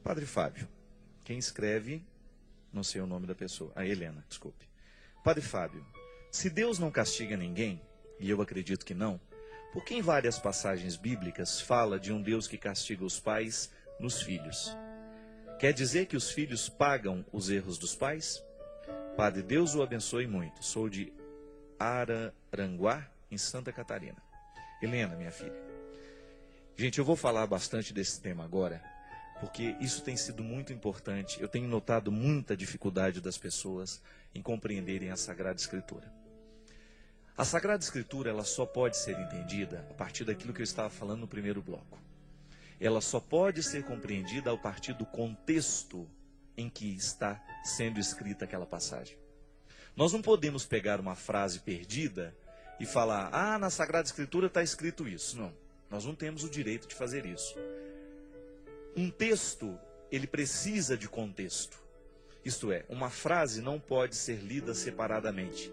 Padre Fábio, quem escreve, não sei o nome da pessoa, a Helena, desculpe. Padre Fábio, se Deus não castiga ninguém, e eu acredito que não, por que em várias passagens bíblicas fala de um Deus que castiga os pais nos filhos? Quer dizer que os filhos pagam os erros dos pais? Padre, Deus o abençoe muito. Sou de Araranguá, em Santa Catarina. Helena, minha filha. Gente, eu vou falar bastante desse tema agora, porque isso tem sido muito importante. Eu tenho notado muita dificuldade das pessoas em compreenderem a Sagrada Escritura. A Sagrada Escritura, ela só pode ser entendida a partir daquilo que eu estava falando no primeiro bloco. Ela só pode ser compreendida a partir do contexto em que está sendo escrita aquela passagem. Nós não podemos pegar uma frase perdida e falar, na Sagrada Escritura está escrito isso. Não, nós não temos o direito de fazer isso. Um texto, ele precisa de contexto. Isto é, uma frase não pode ser lida separadamente.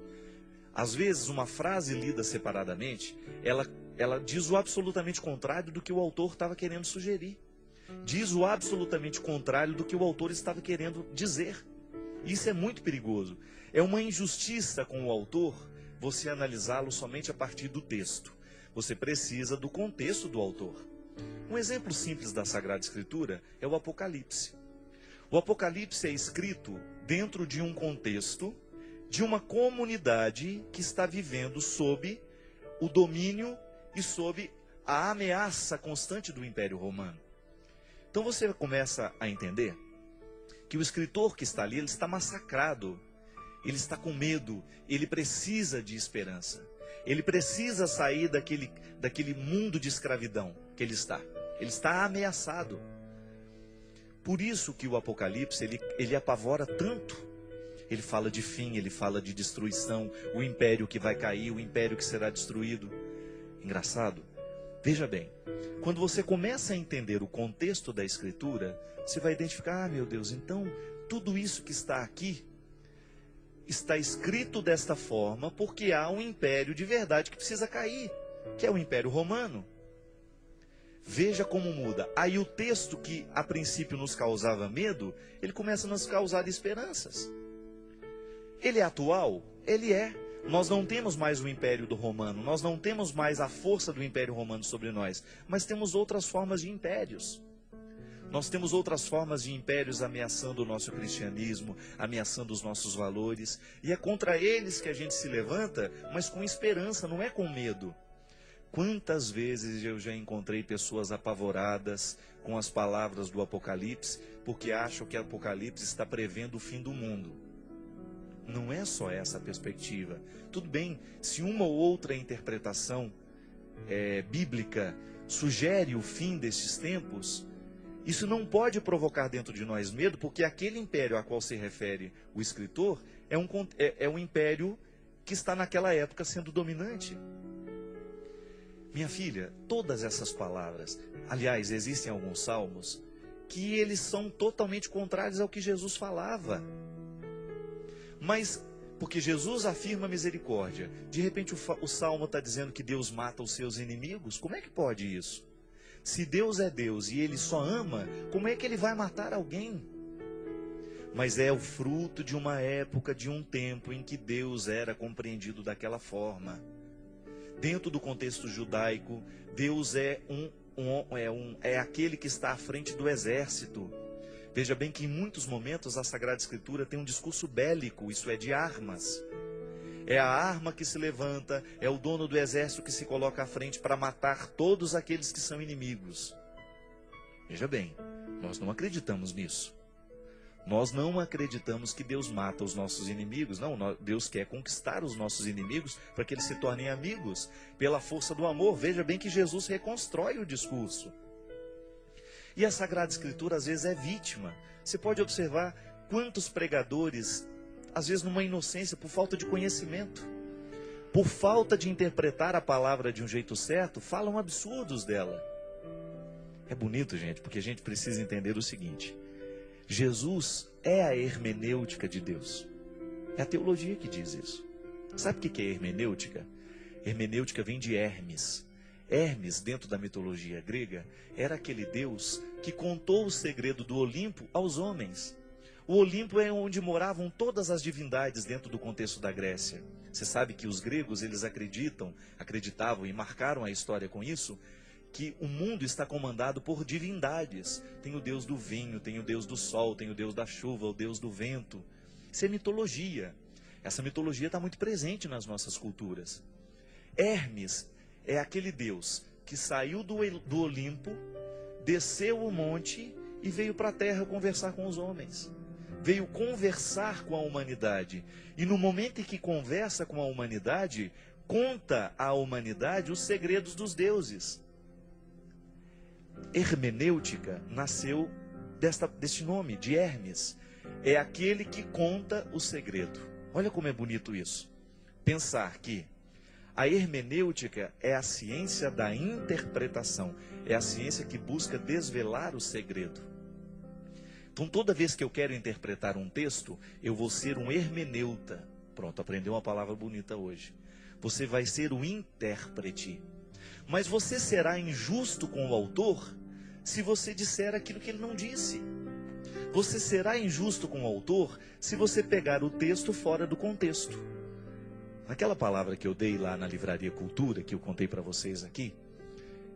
Às vezes, uma frase lida separadamente, ela diz o absolutamente contrário do que o autor estava querendo sugerir. Diz o absolutamente contrário do que o autor estava querendo dizer. Isso é muito perigoso. É uma injustiça com o autor você analisá-lo somente a partir do texto. Você precisa do contexto do autor. Um exemplo simples da Sagrada Escritura é o Apocalipse. O Apocalipse é escrito dentro de um contexto de uma comunidade que está vivendo sob o domínio e sob a ameaça constante do Império Romano. Então você começa a entender que o escritor que está ali, ele está massacrado, ele está com medo, ele precisa de esperança. Ele precisa sair daquele mundo de escravidão que ele está. Ele está ameaçado. Por isso que o Apocalipse, ele apavora tanto. Ele fala de fim, ele fala de destruição, o império que vai cair, o império que será destruído. Engraçado. Veja bem, quando você começa a entender o contexto da Escritura, você vai identificar, meu Deus, então tudo isso que está aqui está escrito desta forma porque há um império de verdade que precisa cair, que é o Império Romano. Veja como muda. Aí o texto que a princípio nos causava medo, ele começa a nos causar esperanças. Ele é atual? Ele é. Nós não temos mais o Império do Romano, nós não temos mais a força do Império Romano sobre nós, mas temos outras formas de impérios. Nós temos outras formas de impérios ameaçando o nosso cristianismo, ameaçando os nossos valores, e é contra eles que a gente se levanta, mas com esperança, não é com medo. Quantas vezes eu já encontrei pessoas apavoradas com as palavras do Apocalipse, porque acham que o Apocalipse está prevendo o fim do mundo. Não é só essa a perspectiva. Tudo bem, se uma ou outra interpretação bíblica sugere o fim destes tempos, isso não pode provocar dentro de nós medo, porque aquele império a qual se refere o escritor é um império que está naquela época sendo dominante. Minha filha, todas essas palavras, aliás, existem alguns salmos que eles são totalmente contrários ao que Jesus falava. Mas, porque Jesus afirma misericórdia, de repente o salmo está dizendo que Deus mata os seus inimigos? Como é que pode isso? Se Deus é Deus e Ele só ama, como é que Ele vai matar alguém? Mas é o fruto de uma época, de um tempo em que Deus era compreendido daquela forma. Dentro do contexto judaico, Deus é aquele que está à frente do exército. Veja bem que em muitos momentos a Sagrada Escritura tem um discurso bélico, isso é de armas. É a arma que se levanta, é o dono do exército que se coloca à frente para matar todos aqueles que são inimigos. Veja bem, nós não acreditamos nisso. Nós não acreditamos que Deus mata os nossos inimigos. Não, Deus quer conquistar os nossos inimigos para que eles se tornem amigos pela força do amor. Veja bem que Jesus reconstrói o discurso. E a Sagrada Escritura às vezes é vítima. Você pode observar quantos pregadores, às vezes numa inocência, por falta de conhecimento, por falta de interpretar a palavra de um jeito certo, falam absurdos dela. É bonito, gente, porque a gente precisa entender o seguinte: Jesus é a hermenêutica de Deus. É a teologia que diz isso. Sabe o que é hermenêutica? Hermenêutica vem de Hermes. Hermes, dentro da mitologia grega, era aquele deus que contou o segredo do Olimpo aos homens. O Olimpo é onde moravam todas as divindades dentro do contexto da Grécia. Você sabe que os gregos, eles acreditavam e marcaram a história com isso, que o mundo está comandado por divindades. Tem o deus do vinho, tem o deus do sol, tem o deus da chuva, o deus do vento. Isso é mitologia. Essa mitologia está muito presente nas nossas culturas. Hermes é aquele deus que saiu do Olimpo, desceu o monte e veio para a terra conversar com os homens. Veio conversar com a humanidade. E no momento em que conversa com a humanidade, conta à humanidade os segredos dos deuses. Hermenêutica nasceu deste nome, de Hermes. É aquele que conta o segredo. Olha como é bonito isso. Pensar que a hermenêutica é a ciência da interpretação. É a ciência que busca desvelar o segredo. Então, toda vez que eu quero interpretar um texto, eu vou ser um hermeneuta. Pronto, aprendeu uma palavra bonita hoje. Você vai ser o intérprete. Mas você será injusto com o autor se você disser aquilo que ele não disse. Você será injusto com o autor se você pegar o texto fora do contexto. Naquela palavra que eu dei lá na Livraria Cultura, que eu contei para vocês aqui,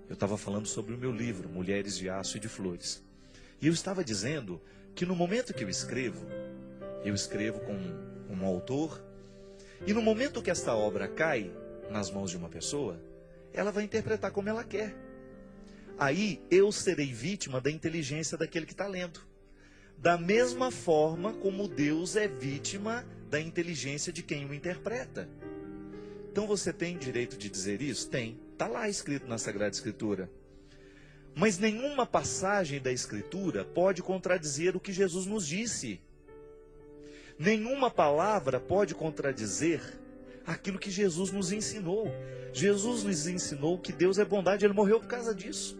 eu estava falando sobre o meu livro, Mulheres de Aço e de Flores. E eu estava dizendo que no momento que eu escrevo com um autor, e no momento que esta obra cai nas mãos de uma pessoa, ela vai interpretar como ela quer. Aí eu serei vítima da inteligência daquele que está lendo. Da mesma forma como Deus é vítima da inteligência de quem o interpreta. Então você tem direito de dizer isso? Tem. Está lá escrito na Sagrada Escritura. Mas nenhuma passagem da Escritura pode contradizer o que Jesus nos disse. Nenhuma palavra pode contradizer aquilo que Jesus nos ensinou. Jesus nos ensinou que Deus é bondade, Ele morreu por causa disso.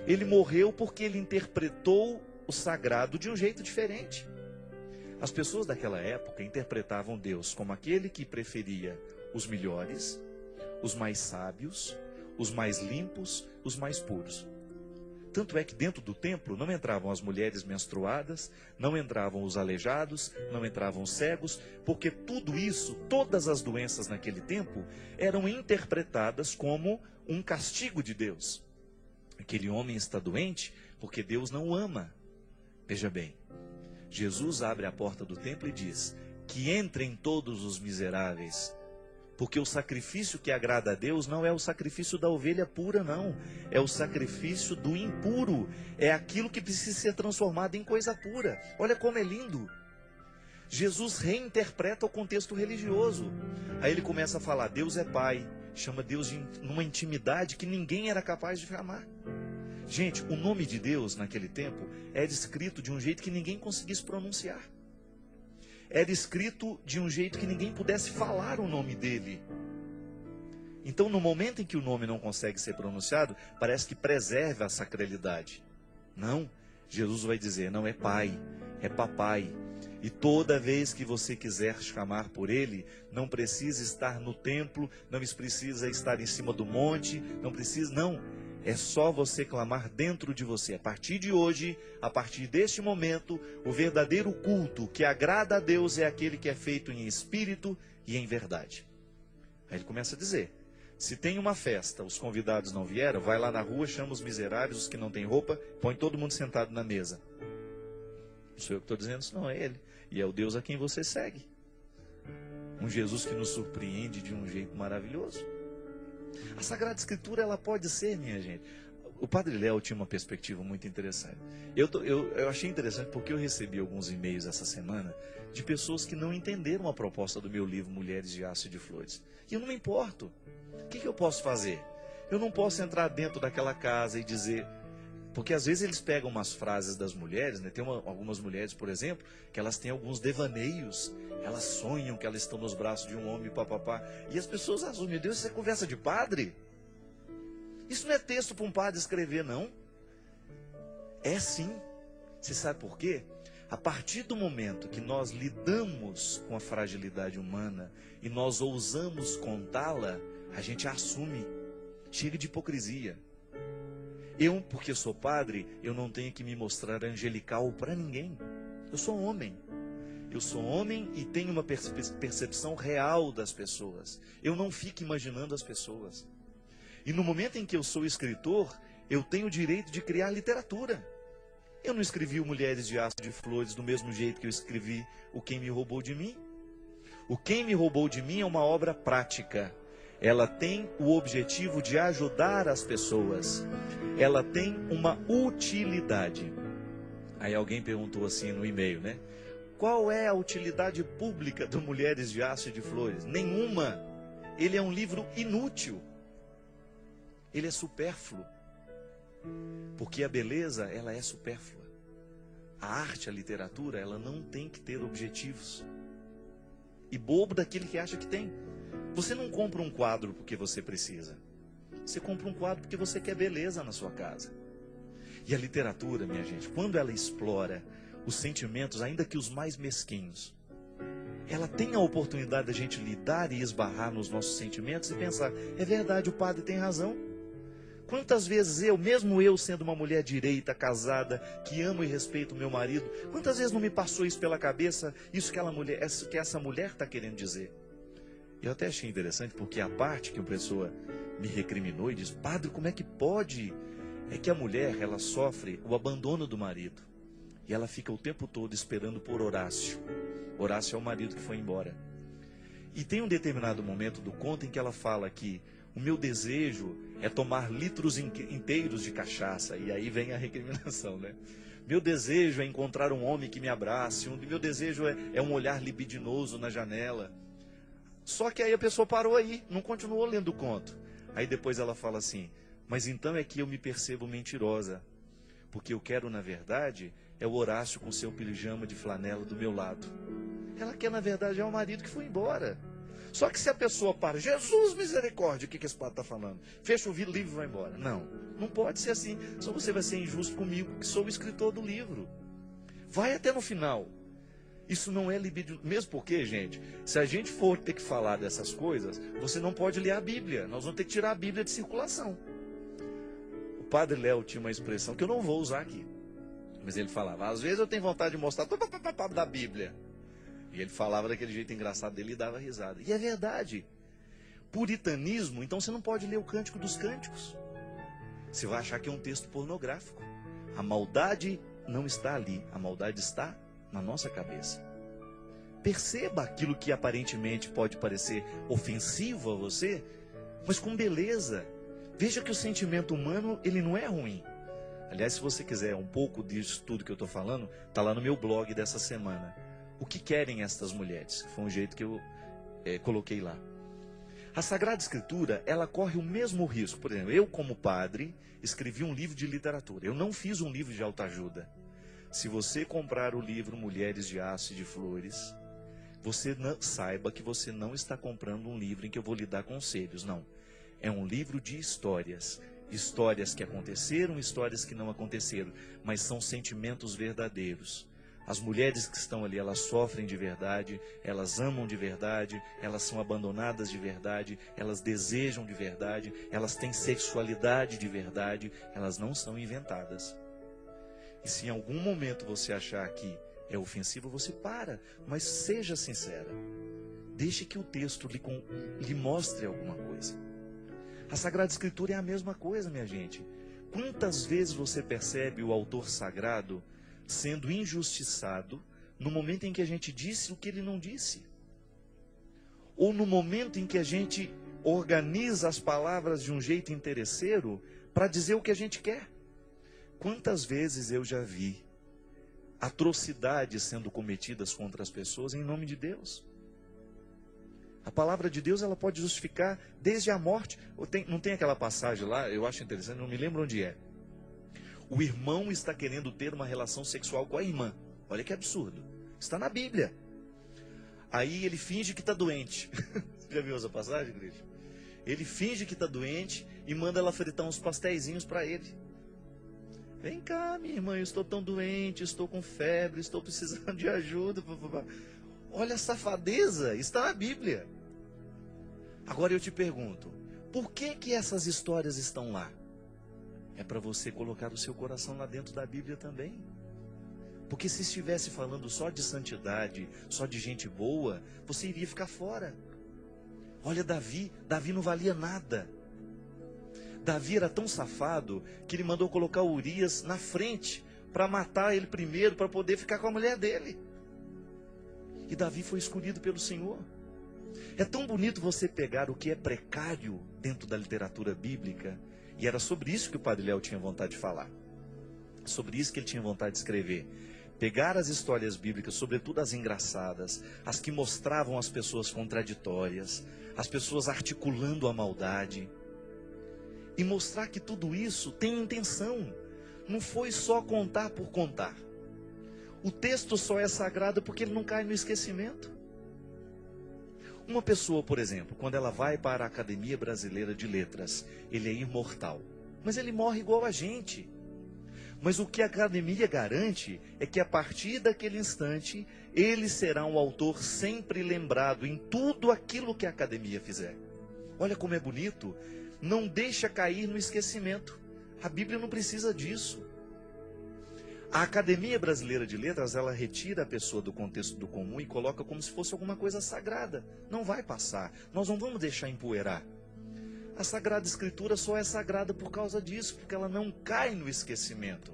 Ele morreu porque Ele interpretou o sagrado de um jeito diferente. As pessoas daquela época interpretavam Deus como aquele que preferia os melhores, os mais sábios, os mais limpos, os mais puros. Tanto é que dentro do templo não entravam as mulheres menstruadas, não entravam os aleijados, não entravam os cegos, porque tudo isso, todas as doenças naquele tempo, eram interpretadas como um castigo de Deus. Aquele homem está doente porque Deus não o ama. Veja bem, Jesus abre a porta do templo e diz que entrem todos os miseráveis, porque o sacrifício que agrada a Deus não é o sacrifício da ovelha pura, não. É o sacrifício do impuro. É aquilo que precisa ser transformado em coisa pura. Olha como é lindo. Jesus reinterpreta o contexto religioso. Aí ele começa a falar, Deus é Pai. Chama Deus numa intimidade que ninguém era capaz de chamar. Gente, o nome de Deus naquele tempo era escrito de um jeito que ninguém conseguisse pronunciar. Era escrito de um jeito que ninguém pudesse falar o nome dele. Então, no momento em que o nome não consegue ser pronunciado, parece que preserva a sacralidade. Não, Jesus vai dizer, não é pai, é papai. E toda vez que você quiser chamar por ele, não precisa estar no templo, não precisa estar em cima do monte, não. É só você clamar dentro de você. A partir de hoje, a partir deste momento, o verdadeiro culto que agrada a Deus é aquele que é feito em espírito e em verdade. Aí ele começa a dizer, se tem uma festa, os convidados não vieram, vai lá na rua, chama os miseráveis, os que não têm roupa, põe todo mundo sentado na mesa. Não sou eu que estou dizendo isso, não, é ele. E é o Deus a quem você segue. Um Jesus que nos surpreende de um jeito maravilhoso. A Sagrada Escritura, ela pode ser, minha gente. O Padre Léo tinha uma perspectiva muito interessante. Eu achei interessante porque eu recebi alguns e-mails essa semana de pessoas que não entenderam a proposta do meu livro Mulheres de Aço e de Flores. E eu não me importo. O que eu posso fazer? Eu não posso entrar dentro daquela casa e dizer... Porque às vezes eles pegam umas frases das mulheres, né? Tem algumas mulheres, por exemplo, que elas têm alguns devaneios. Elas sonham que elas estão nos braços de um homem, papapá. E as pessoas acham, meu Deus, isso é conversa de padre? Isso não é texto para um padre escrever, não. É sim. Você sabe por quê? A partir do momento que nós lidamos com a fragilidade humana e nós ousamos contá-la, a gente assume. Chega de hipocrisia. Porque sou padre, eu não tenho que me mostrar angelical para ninguém. Eu sou homem. Eu sou homem e tenho uma percepção real das pessoas. Eu não fico imaginando as pessoas. E no momento em que eu sou escritor, eu tenho o direito de criar literatura. Eu não escrevi o Mulheres de Aço de Flores do mesmo jeito que eu escrevi o Quem Me Roubou de Mim. O Quem Me Roubou de Mim é uma obra prática. Ela tem o objetivo de ajudar as pessoas. Ela tem uma utilidade. Aí alguém perguntou assim no e-mail, né? Qual é a utilidade pública do Mulheres de Aço e de Flores? Nenhuma. Ele é um livro inútil. Ele é supérfluo. Porque a beleza, ela é supérflua. A arte, a literatura, ela não tem que ter objetivos. E bobo daquele que acha que tem. Você não compra um quadro porque você precisa. Você compra um quadro porque você quer beleza na sua casa. E a literatura, minha gente, quando ela explora os sentimentos, ainda que os mais mesquinhos, ela tem a oportunidade da gente lidar e esbarrar nos nossos sentimentos e pensar, é verdade, o padre tem razão. Quantas vezes mesmo eu sendo uma mulher direita, casada, que amo e respeito o meu marido, quantas vezes não me passou isso pela cabeça, isso que essa mulher está querendo dizer? Eu até achei interessante, porque a parte que uma pessoa me recriminou e diz, padre, como é que pode? É que a mulher, ela sofre o abandono do marido. E ela fica o tempo todo esperando por Horácio. Horácio é o marido que foi embora. E tem um determinado momento do conto em que ela fala que o meu desejo é tomar litros inteiros de cachaça. E aí vem a recriminação, né? Meu desejo é encontrar um homem que me abrace. Meu desejo é um olhar libidinoso na janela. Só que aí a pessoa parou aí, não continuou lendo o conto. Aí depois ela fala assim, mas então é que eu me percebo mentirosa. Porque eu quero, na verdade, é o Horácio com seu pijama de flanela do meu lado. Ela quer, na verdade, é o marido que foi embora. Só que se a pessoa para, Jesus misericórdia, o que esse padre está falando? Fecha o livro e vai embora. Não, não pode ser assim. Só você vai ser injusto comigo, que sou o escritor do livro. Vai até no final. Isso não é libido, mesmo porque, gente, se a gente for ter que falar dessas coisas, você não pode ler a Bíblia. Nós vamos ter que tirar a Bíblia de circulação. O padre Léo tinha uma expressão que eu não vou usar aqui. Mas ele falava, às vezes eu tenho vontade de mostrar tudo da Bíblia. E ele falava daquele jeito engraçado dele e dava risada. E é verdade. Puritanismo, então você não pode ler o Cântico dos Cânticos. Você vai achar que é um texto pornográfico. A maldade não está ali. A maldade está na nossa cabeça. Perceba aquilo que aparentemente pode parecer ofensivo a você, mas com beleza. Veja que o sentimento humano, ele não é ruim. Aliás, se você quiser um pouco disso tudo que eu estou falando, está lá no meu blog dessa semana. O que querem estas mulheres? Foi um jeito que eu coloquei lá. A Sagrada Escritura, ela corre o mesmo risco. Por exemplo, eu como padre, escrevi um livro de literatura. Eu não fiz um livro de autoajuda. Se você comprar o livro Mulheres de Aço e de Flores, você saiba que você não está comprando um livro em que eu vou lhe dar conselhos. Não. É um livro de histórias. Histórias que aconteceram, histórias que não aconteceram. Mas são sentimentos verdadeiros. As mulheres que estão ali, elas sofrem de verdade, elas amam de verdade, elas são abandonadas de verdade, elas desejam de verdade, elas têm sexualidade de verdade, elas não são inventadas. E se em algum momento você achar que é ofensivo, você para, mas seja sincera. Deixe que o texto lhe mostre alguma coisa. A Sagrada Escritura é a mesma coisa, minha gente. Quantas vezes você percebe o autor sagrado sendo injustiçado no momento em que a gente disse o que ele não disse? Ou no momento em que a gente organiza as palavras de um jeito interesseiro para dizer o que a gente quer? Quantas vezes eu já vi atrocidades sendo cometidas contra as pessoas em nome de Deus? A palavra de Deus, ela pode justificar desde a morte. Não tem aquela passagem lá, eu acho interessante, não me lembro onde é. O irmão está querendo ter uma relação sexual com a irmã. Olha que absurdo. Está na Bíblia. Aí ele finge que está doente. Você já viu essa passagem, Cristian? Ele finge que está doente e manda ela fritar uns pastéisinhos para ele. Vem cá, minha irmã, eu estou tão doente, estou com febre, estou precisando de ajuda. Olha a safadeza, está na Bíblia. Agora eu te pergunto, Por que que essas histórias estão lá? É para você colocar o seu coração lá dentro da Bíblia também. Porque se estivesse falando só de santidade, só de gente boa, você iria ficar fora. Olha Davi não valia nada. Davi era tão safado que ele mandou colocar Urias na frente para matar ele primeiro, para poder ficar com a mulher dele. E Davi foi escolhido pelo Senhor. É tão bonito você pegar o que é precário dentro da literatura bíblica, e era sobre isso que o Padre Léo tinha vontade de falar. Sobre isso que ele tinha vontade de escrever. Pegar as histórias bíblicas, sobretudo as engraçadas, as que mostravam as pessoas contraditórias, as pessoas articulando a maldade, e mostrar que tudo isso tem intenção. Não foi só contar por contar. O texto só é sagrado porque ele não cai no esquecimento. Uma pessoa, por exemplo, quando ela vai para a Academia Brasileira de Letras, ele é imortal. Mas ele morre igual a gente. Mas o que a academia garante é que a partir daquele instante, ele será um autor sempre lembrado em tudo aquilo que a academia fizer. Olha como é bonito. Não deixa cair no esquecimento. A Bíblia não precisa disso. A Academia Brasileira de Letras, ela retira a pessoa do contexto do comum e coloca como se fosse alguma coisa sagrada. Não vai passar. Nós não vamos deixar empoeirar. A Sagrada Escritura só é sagrada por causa disso, porque ela não cai no esquecimento.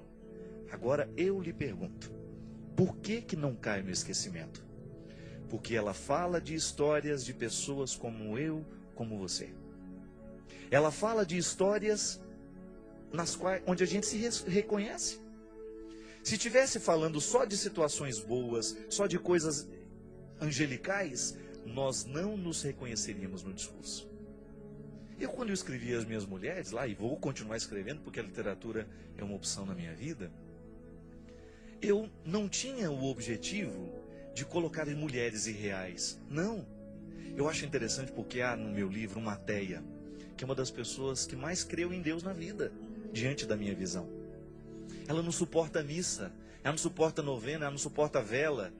Agora eu lhe pergunto, por que que não cai no esquecimento? Porque ela fala de histórias de pessoas como eu, como você. Ela fala de histórias onde a gente se reconhece. Se estivesse falando só de situações boas, só de coisas angelicais, nós não nos reconheceríamos no discurso. Quando eu escrevi As Minhas Mulheres, lá, e vou continuar escrevendo, porque a literatura é uma opção na minha vida, eu não tinha o objetivo de colocar em mulheres irreais. Não. Eu acho interessante porque há no meu livro uma ateia, que é uma das pessoas que mais creu em Deus na vida, diante da minha visão. Ela não suporta a missa, ela não suporta a novena, ela não suporta a vela.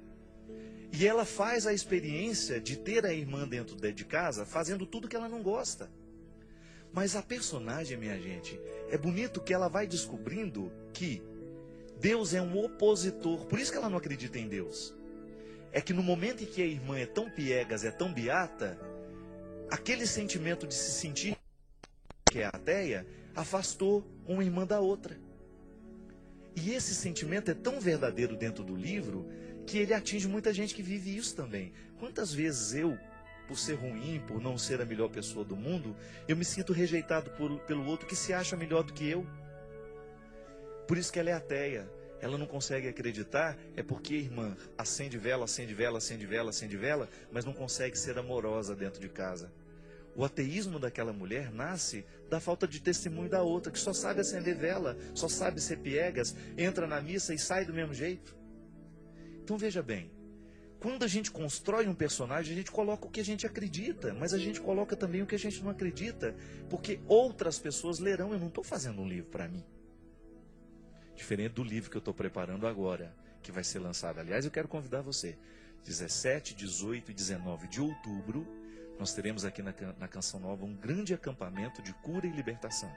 E ela faz a experiência de ter a irmã dentro de casa, fazendo tudo que ela não gosta. Mas a personagem, minha gente, é bonito que ela vai descobrindo que Deus é um opositor. Por isso que ela não acredita em Deus. É que no momento em que a irmã é tão piegas, é tão beata, aquele sentimento de se sentir que é ateia, afastou uma irmã da outra. E esse sentimento é tão verdadeiro dentro do livro, que ele atinge muita gente que vive isso também. Quantas vezes eu, por ser ruim, por não ser a melhor pessoa do mundo, eu me sinto rejeitado pelo outro que se acha melhor do que eu. Por isso que ela é ateia. Ela não consegue acreditar, é porque a irmã acende vela, acende vela, acende vela, acende vela, mas não consegue ser amorosa dentro de casa. O ateísmo daquela mulher nasce da falta de testemunho da outra, que só sabe acender vela, só sabe ser piegas, entra na missa e sai do mesmo jeito. Então veja bem, quando a gente constrói um personagem, a gente coloca o que a gente acredita, mas a gente coloca também o que a gente não acredita, porque outras pessoas lerão. Eu não estou fazendo um livro para mim. Diferente do livro que eu estou preparando agora, que vai ser lançado. Aliás, eu quero convidar você. 17, 18 e 19 de outubro, nós teremos aqui na Canção Nova um grande acampamento de cura e libertação,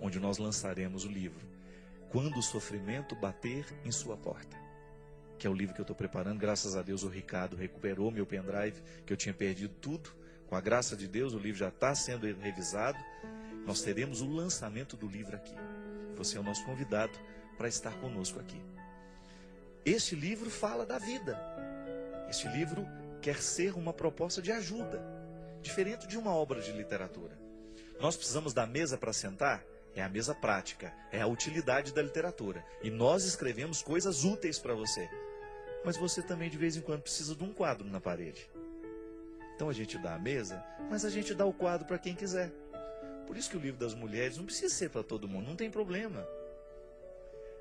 onde nós lançaremos o livro Quando o Sofrimento Bater em Sua Porta, que é o livro que eu estou preparando. Graças a Deus o Ricardo recuperou meu pendrive, que eu tinha perdido tudo. Com a graça de Deus o livro já está sendo revisado. Nós teremos o lançamento do livro aqui. Você é o nosso convidado para estar conosco aqui. Este livro fala da vida. Este livro quer ser uma proposta de ajuda, diferente de uma obra de literatura. Nós precisamos da mesa para sentar, é a mesa prática, é a utilidade da literatura. E nós escrevemos coisas úteis para você. Mas você também de vez em quando precisa de um quadro na parede. Então a gente dá a mesa, mas a gente dá o quadro para quem quiser. Por isso que o livro das mulheres não precisa ser para todo mundo, não tem problema.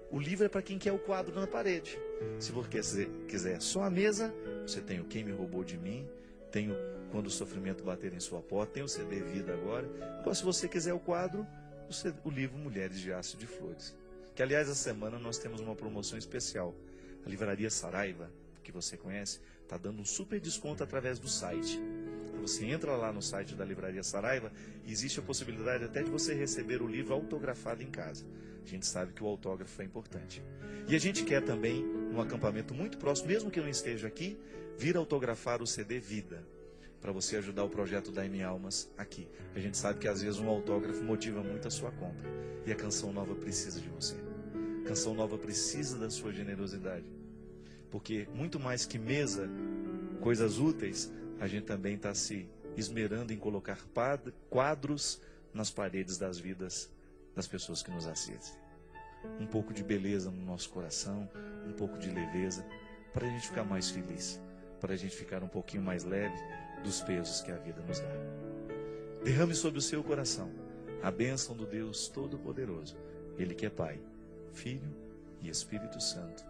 O livro é para quem quer o quadro na parede. Se você quiser só a mesa, você tem o Quem Me Roubou de Mim, tem o Quando o Sofrimento Bater em Sua Porta, tem o CD Vida agora. Agora, se você quiser o quadro, o livro Mulheres de Aço de Flores. Que, aliás, essa semana nós temos uma promoção especial. A Livraria Saraiva, que você conhece, está dando um super desconto através do site. Você entra lá no site da Livraria Saraiva e existe a possibilidade até de você receber o livro autografado em casa. A gente sabe que o autógrafo é importante. E a gente quer também, num acampamento muito próximo, mesmo que não esteja aqui, vir autografar o CD Vida, para você ajudar o projeto da M Almas aqui. A gente sabe que às vezes um autógrafo motiva muito a sua compra. E a Canção Nova precisa de você. A Canção Nova precisa da sua generosidade. Porque muito mais que mesa, coisas úteis, a gente também está se esmerando em colocar quadros nas paredes das vidas das pessoas que nos assistem. Um pouco de beleza no nosso coração, um pouco de leveza, para a gente ficar mais feliz, para a gente ficar um pouquinho mais leve dos pesos que a vida nos dá. Derrame sobre o seu coração a bênção do Deus Todo-Poderoso, Ele que é Pai, Filho e Espírito Santo.